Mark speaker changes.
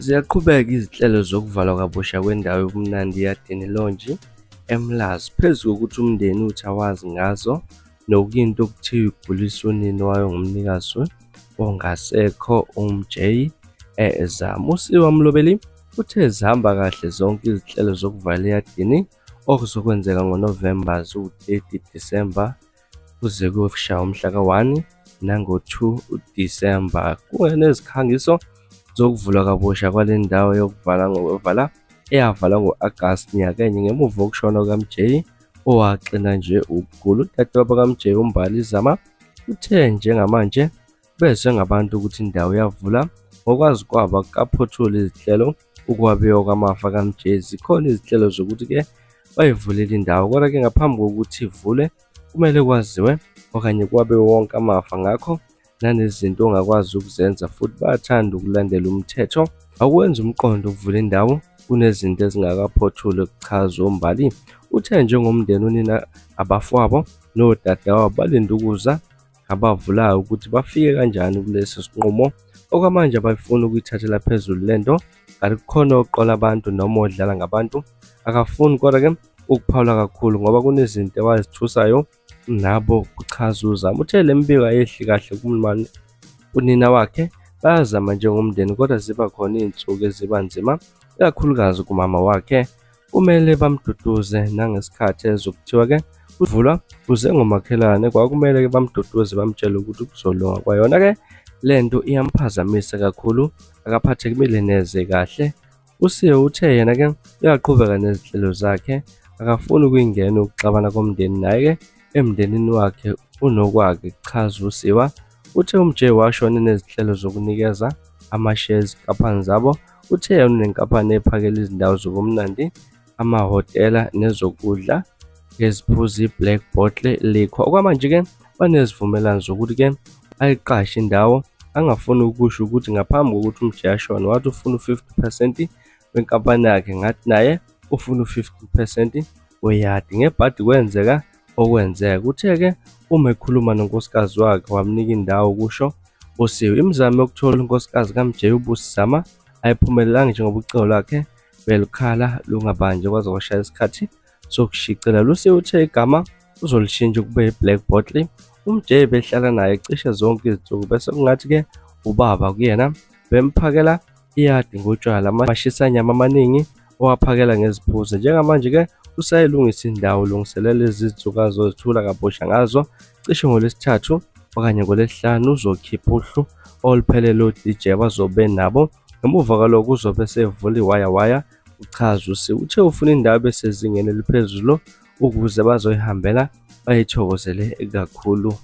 Speaker 1: Ziyaqhubeka izinhlelo zokuvalwa kabusha kwendawo yobumnandi yadini Lounge eMlazi phezu kokuthi umndeni uthi awazi ngazo nokuyinto okuthiwa iguliswa unina wayo ngumnikazi ongasekho uMJ Zama. USiwa Mlobeli uthe zihamba kahle zonke izinhlelo zokuvala eyadini okuzokwenzeka ngoNovemba 30 Disemba kuze kuyofika umhla ka-1 nango-2 Disemba. Kungenezikhangiso zokuvulwa kabusha kwale ndawo yokuvala eyavalwa ngo-Agasti nyakenye ngemuva kokushona kukaMJ owaxina nje ukugula. Udadewabo kaMJ uMbali Zama uthe njengamanje bezwe ngabantu ukuthi indawo yavula ngokwazi kwabo akaphothula izinhlelo ukwabiwa kwamafa kaMJ. Zikhona izinhlelo zokuthi-ke bayivulele indawo, kodwa-ke ngaphambi kokuthi ivule kumele kwaziwe okanye kwabiwe wonke amafa, ngakho nanezinto ongakwazi ukuzenza futhi bayathanda ukulandela umthetho. Akwenza umqondo ukuvula indawo kunezinto ezingakaphothulwa. Kuchaza uMbali uthe njengomndeni unina abafowabo nodadewabo balinde ukuza abavulayo ukuthi bafike kanjani kulesi sinqumo. Okwamanje abafuna ukuyithathela phezulu lento, kanti kukhona oqola abantu noma odlala ngabantu akafuni kodwa-ke ukuphawula kakhulu ngoba kunezinto ewazithusayo nabo. Kuchaza uZama uthe le mbiko ayehli kahle kumlwane unina wakhe. Bayazama njengomndeni kodwa ziba khona iy'nsuku eziba nzima ikakhulukazi kumama wakhe. Kumele bamduduze nangesikhathi ezokuthiwa-ke kuvulwa kuze ngomakhelwane kwakumele-ke bamduduze bamtshele ukuthi kuzolunga kwayona-ke lento iyamphazamisa kakhulu, akaphathekile neze kahle. USiya uthe yena-ke uyaqhubeka nezinhlelo zakhe akafuni ukuyingena ukuxabana komndeni, naye-ke emndenini wakhe unokwakhe. Kuchaza uSiwa uthe uMJ washona nezinhlelo zokunikeza ama-shares kampani zabo. Uthe yena unenkampani ephakela izindawo zobumnandi, amahhotela nezokudla ngeziphuzi Black Bottle Liquor. Okwamanje-ke banezivumelwano zokuthi-ke ayiqashe indawo. Angafuni ukusho ukuthi ngaphambi kokuthi uMJ ashone wathi ufuna u-50% wenkampani yakhe, ngathi naye ufuna u-50% weyadi. Ngebhadi kwenzeka okwenzeka. Uthe-ke uma ekhuluma nonkosikazi wakhe wamnika indawo, kusho uSiwa imizamo yokuthola unkosikazi kaMJ uBusi Zama ayiphumelelanga njengoba ucingo lwakhe belukhala lungabanjwa kwaze kwashaya isikhathi sokushicilelwa. USiwa uthe igama uzolishintsha kube i-Black Bottle. uMJ behlala naye cishe zonke izinsuku bese kungathi-ke ubaba kuyena bemphakela iyadi ngotshwala amashisanyama amaningi owaphakela ngeziphuzo. Njengamanje-ke usayilungisa indawo ulungiselela lezi zinsuku azozithula kabusha ngazo. Cishe ngoLwesithathu okanye ngoLwesihlanu uzokhipha uhlu oluphelele o-DJ abazobe nabo. Ngemuva kwalokho uzobe sevula iwaya. Uchaza uSiwa uthe ufuna indawo besezingeni eliphezulu ukuze bazoyihambela bayithokozele kakhulu.